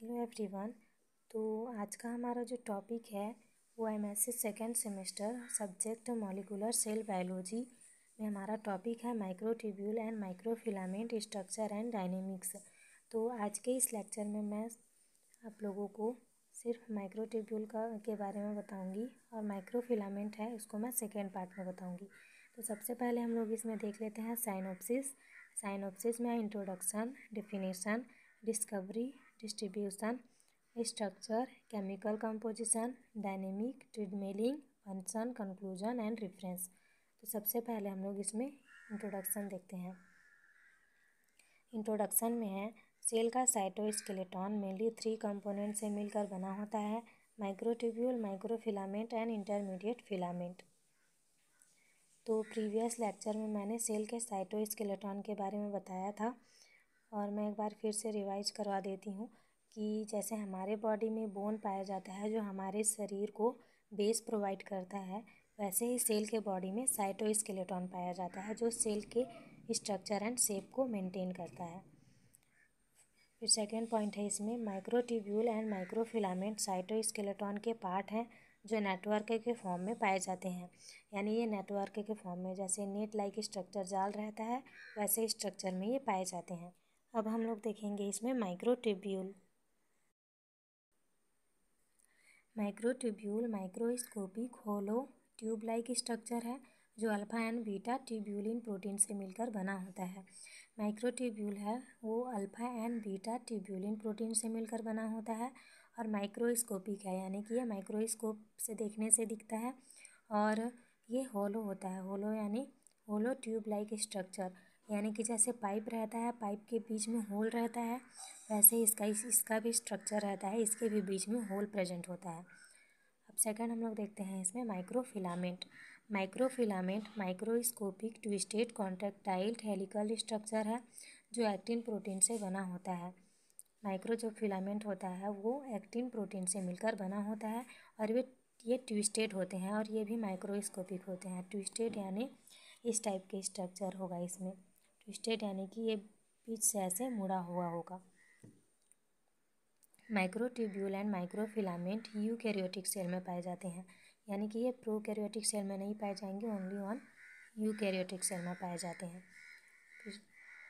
Hello everyone. तो आज का हमारा जो टॉपिक है वो MSc second semester subject molecular cell biology में हमारा टॉपिक है microtubule and microfilament structure and dynamics. तो आज के इस लेक्चर में मैं आप लोगों को सिर्फ माइक्रोट्यूब्यूल के बारे में बताऊंगी और माइक्रोफिलामेंट है उसको मैं सेकेंड पार्ट में बताऊंगी। तो सबसे पहले हम लोग इसमें देख लेते हैं साइनोप्सिस में introduction, definition, discovery, distribution, structure, chemical composition, dynamic, treadmilling, function, conclusion and reference. तो सबसे पहले हम लोग इसमें इंट्रोडक्शन देखते हैं। इंट्रोडक्शन में है सेल का साइटोस्केलेटन मेनली 3 कंपोनेंट से मिलकर बना होता है: microtubule, microfilament and intermediate filament. तो प्रीवियस लेक्चर में मैंने सेल के साइटोस्केलेटन के बारे में बताया था और मैं एक बार फिर से रिवाइज करवा देती हूँ कि जैसे हमारे बॉडी में बोन पाया जाता है जो हमारे शरीर को बेस प्रोवाइड करता है, वैसे ही सेल के बॉडी में साइटोस्केलेटन पाया जाता है जो सेल के स्ट्रक्चर एंड शेप को मेंटेन करता है। फिर सेकेंड पॉइंट है इसमें माइक्रोट्यूब्यूल एंड माइक्रोफिलामेंट साइटोस्केलेटन के पार्ट हैं जो नेटवर्क के फॉर्म में पाए जाते हैं। यानी ये नेटवर्क के फॉर्म में जैसे नेट लाइक स्ट्रक्चर जाल रहता है वैसे स्ट्रक्चर में ये पाए जाते हैं। अब हम लोग देखेंगे इसमें microtubule microscopic hollow tube like structure है जो alpha and beta tubulin protein से मिलकर बना होता है। माइक्रोट्यूब्यूल है वो alpha and beta tubulin protein से मिलकर बना होता है और माइक्रोस्कोपिक है यानी कि ये माइक्रोस्कोप से देखने से दिखता है और ये होलो होता है। होलो यानी होलो ट्यूब लाइक स्ट्रक्चर, यानी कि जैसे पाइप रहता है, पाइप के बीच में होल रहता है, वैसे इसका भी स्ट्रक्चर रहता है, इसके भी बीच में होल प्रेजेंट होता है। अब सेकंड हम लोग देखते हैं इसमें microfilament microscopic twisted contractile helical structure है जो एक्टिन प्रोटीन से बना होता है। माइक्रो जो फिलामेंट होता है वो एक्टिन प्रोटीन से मिलकर बना होता है और ये ट्विस्टेड होते हैं और ये भी माइक्रोस्कोपिक होते हैं। ट्विस्टेड यानी इस टाइप के स्ट्रक्चर होगा इसमें, ट्विस्टेड यानी कि ये बीच से ऐसे मुड़ा हुआ होगा। Microtubule and microfilament eukaryotic cell में पाए जाते हैं, यानी कि ये प्रोकैरियोटिक सेल में नहीं पाए जाएंगे, ओनली ऑन यूकैरियोटिक सेल में पाए जाते हैं। फिर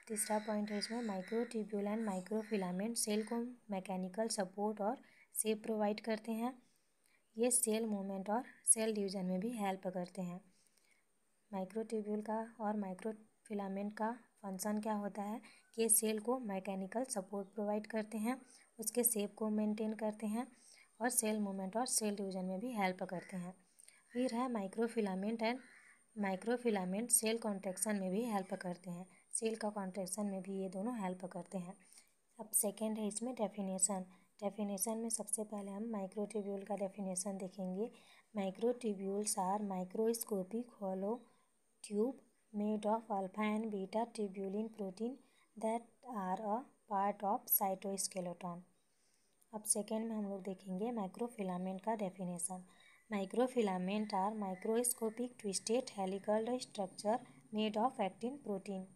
तीसरा पॉइंट है इसमें माइक्रोट्यूब्यूल एंड माइक्रोफिलामेंट सेल को मैकेनिकल सपोर्ट और शेप प्रोवाइड करते हैं। ये सेल मूवमेंट और सेल डिवीजन में भी हेल्प करते हैं। माइक्रोट्यूब्यूल का और माइक्रोफिलामेंट का फंक्शन क्या होता है कि ये सेल को मैकेनिकल सपोर्ट प्रोवाइड करते हैं, उसके शेप को मेंटेन करते हैं और सेल मूवमेंट और सेल डिवीजन में भी हेल्प करते हैं। फिर है माइक्रोफिलामेंट सेल कॉन्ट्रैक्शन में भी हेल्प करते हैं, सेल का कॉन्ट्रैक्शन में भी ये दोनों हेल्प करते हैं। अब सेकेंड है इसमें डेफिनेशन में सबसे पहले हम माइक्रोट्यूब्यूल का डेफिनेशन देखेंगे। Microtubules are microscopic hollow tube made of alpha and beta tubulin protein that are a part of cytoskeleton। अब सेकेंड में हम लोग देखेंगे माइक्रोफिलामेंट का definition. Microfilament are microscopic twisted helical structure made of actin protein.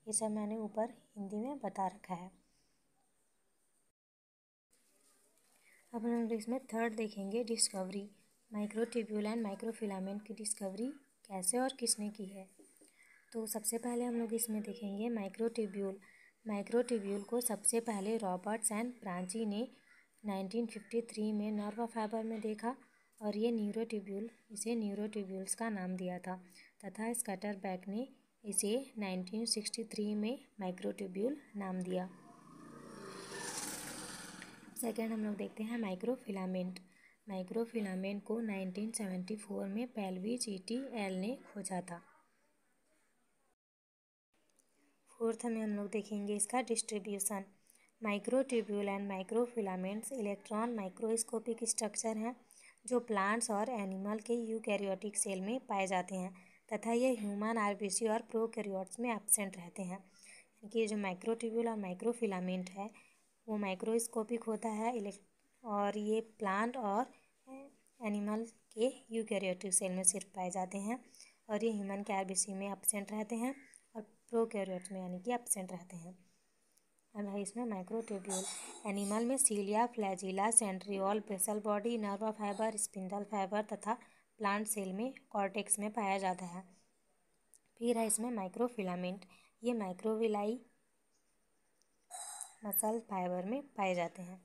ये सब मैंने ऊपर हिंदी में बता रखा है। अब हम लोग इसमें थर्ड देखेंगे डिस्कवरी। माइक्रोट्यूब्यूल एंड माइक्रोफिलामेंट की डिस्कवरी कैसे और किसने की है। तो सबसे पहले हम लोग इसमें देखेंगे माइक्रोट्यूब्यूल को सबसे पहले रॉबर्ट्स एंड ब्रांची ने 1953 में नर्व फाइबर में देखा और इसे न्यूरोट्यूब्यूल्स का नाम दिया था तथा स्कटरबैक ने इसे 1963 में माइक्रोट्यूब्यूल नाम दिया। सेकेंड हम लोग देखते हैं माइक्रोफिलामेंट को 1974 में पेल्विज ETL ने खोजा था। फोर्थ में हम लोग देखेंगे इसका distribution. Microtubule and microfilaments electron microscopic structure हैं जो प्लांट्स और एनिमल के यूकैरियोटिक सेल में पाए जाते हैं तथा ये ह्यूमन RBC और प्रोकैरियोट्स में एब्सेंट रहते हैं। कि जो माइक्रोट्यूब्यूल और माइक्रोफिलामेंट है वो माइक्रोस्कोपिक होता है और ये प्लांट और एनिमल के यूकैरियोटिक सेल में सिर्फ पाए जाते हैं और ये ह्यूमन के RBC में एब्सेंट रहते हैं और प्रोकैरियोट्स में यानी कि एब्सेंट रहते हैं। अब है इसमें माइक्रोट्यूब्यूल। एनिमल में cilia, flagella, centriole, basal body, nerve fibre, spindle fibre तथा प्लांट सेल में कॉर्टेक्स में पाया जाता है। फिर है इसमें माइक्रोफिलामेंट। ये माइक्रोविलाई मसल फाइबर में पाए जाते हैं।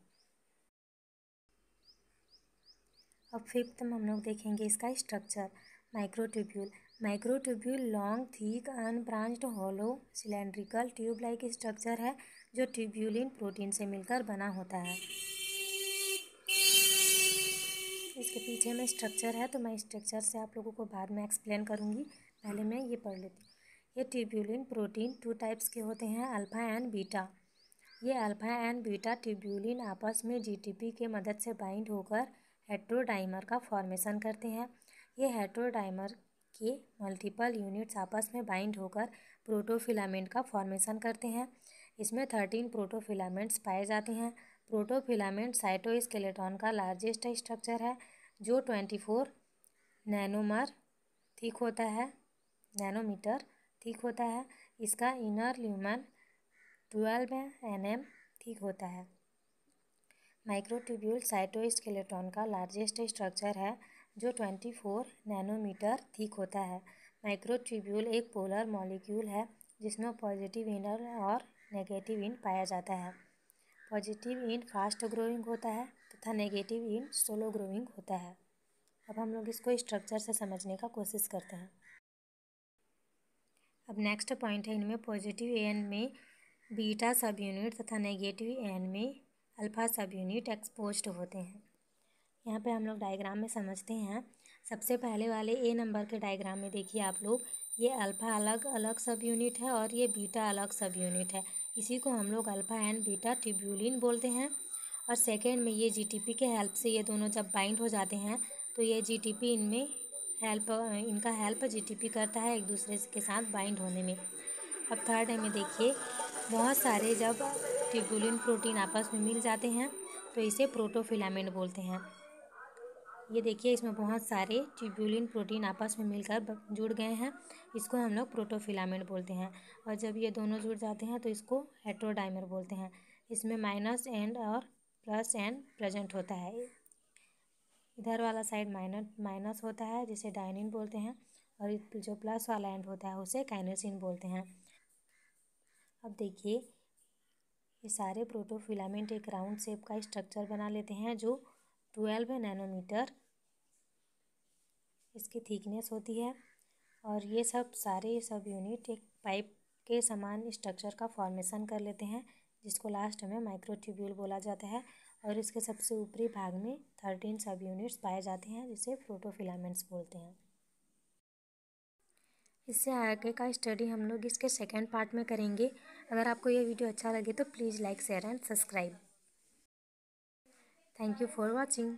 अब फिफ्थ में हम लोग देखेंगे इसका structure. Microtubule. Microtubule long, thick, unbranched, hollow, cylindrical, tube like structure है जो ट्यूब्यूलिन प्रोटीन से मिलकर बना होता है। इसके पीछे में स्ट्रक्चर है तो मैं स्ट्रक्चर से आप लोगों को बाद में एक्सप्लेन करूँगी, पहले मैं ये पढ़ लेती हूँ। ये ट्यूब्यूलिन प्रोटीन 2 टाइप्स के होते हैं, अल्फ़ा एंड बीटा। ये अल्फ़ा एंड बीटा ट्यूब्यूलिन आपस में जीटीपी के मदद से बाइंड होकर हेटेरोडाइमर का फॉर्मेशन करते हैं। ये हेटेरोडाइमर के मल्टीपल यूनिट्स आपस में बाइंड होकर प्रोटोफिलामेंट का फॉर्मेशन करते हैं। इसमें 13 प्रोटोफिलामेंट्स पाए जाते हैं। प्रोटोफिलामेंट साइटोस्केलेटन का लार्जेस्ट स्ट्रक्चर है जो 24 नैनोमीटर थिक होता है। इसका इनर ल्यूमन 12 nm थिक होता है। माइक्रोट्यूब्यूल साइटोस्केलेटन का लार्जेस्ट स्ट्रक्चर है जो 24 नैनोमीटर थिक होता है। माइक्रोट्यूब्यूल एक पोलर मॉलिक्यूल है जिसमें पॉजिटिव इंड और नेगेटिव इंड पाया जाता है। पॉजिटिव इंड फास्ट ग्रोइंग होता है तथा नेगेटिव इंड स्लो ग्रोइंग होता है। अब हम लोग इसको स्ट्रक्चर से समझने का कोशिश करते हैं। अब नेक्स्ट पॉइंट है, इनमें पॉजिटिव एंड में बीटा सब यूनिट तथा नेगेटिव एंड में अल्फ़ा सब यूनिट एक्सपोज्ड होते हैं। यहाँ पे हम लोग डायग्राम में समझते हैं। सबसे पहले वाले ए नंबर के डायग्राम में देखिए आप लोग, ये अल्फ़ा अलग अलग सब यूनिट है और ये बीटा अलग सब यूनिट है। इसी को हम लोग अल्फ़ा एंड बीटा ट्यूब्यूलिन बोलते हैं। और सेकेंड में ये जीटीपी के हेल्प से ये दोनों जब बाइंड हो जाते हैं तो ये जीटीपी इनका हेल्प जीटीपी करता है एक दूसरे के साथ बाइंड होने में। अब थर्ड में देखिए, बहुत सारे जब ट्यूब्यूलिन प्रोटीन आपस में मिल जाते हैं तो इसे प्रोटोफिलामेंट बोलते हैं। ये देखिए, इसमें बहुत सारे ट्यूब्यूलिन प्रोटीन आपस में मिलकर जुड़ गए हैं, इसको हम लोग प्रोटोफिलामेंट बोलते हैं। और जब ये दोनों जुड़ जाते हैं तो इसको हेटेरोडाइमर बोलते हैं। इसमें माइनस एंड और प्लस एंड प्रेजेंट होता है। इधर वाला साइड माइनस होता है जिसे डायनिन बोलते हैं, और जो प्लस वाला एंड होता है उसे काइनेसिन बोलते हैं। अब देखिए, ये सारे प्रोटोफिलामेंट एक राउंड शेप का स्ट्रक्चर बना लेते हैं जो 12 नैनोमीटर इसकी थिकनेस होती है। और ये सारे यूनिट एक पाइप के समान स्ट्रक्चर का फॉर्मेशन कर लेते हैं जिसको लास्ट में माइक्रोट्यूब्यूल बोला जाता है। और इसके सबसे ऊपरी भाग में 13 सब यूनिट्स पाए जाते हैं जिसे प्रोटोफिलामेंट्स बोलते हैं। इससे आगे का स्टडी हम लोग इसके सेकंड पार्ट में करेंगे। अगर आपको ये वीडियो अच्छा लगे तो please like, share and subscribe. Thank you for watching.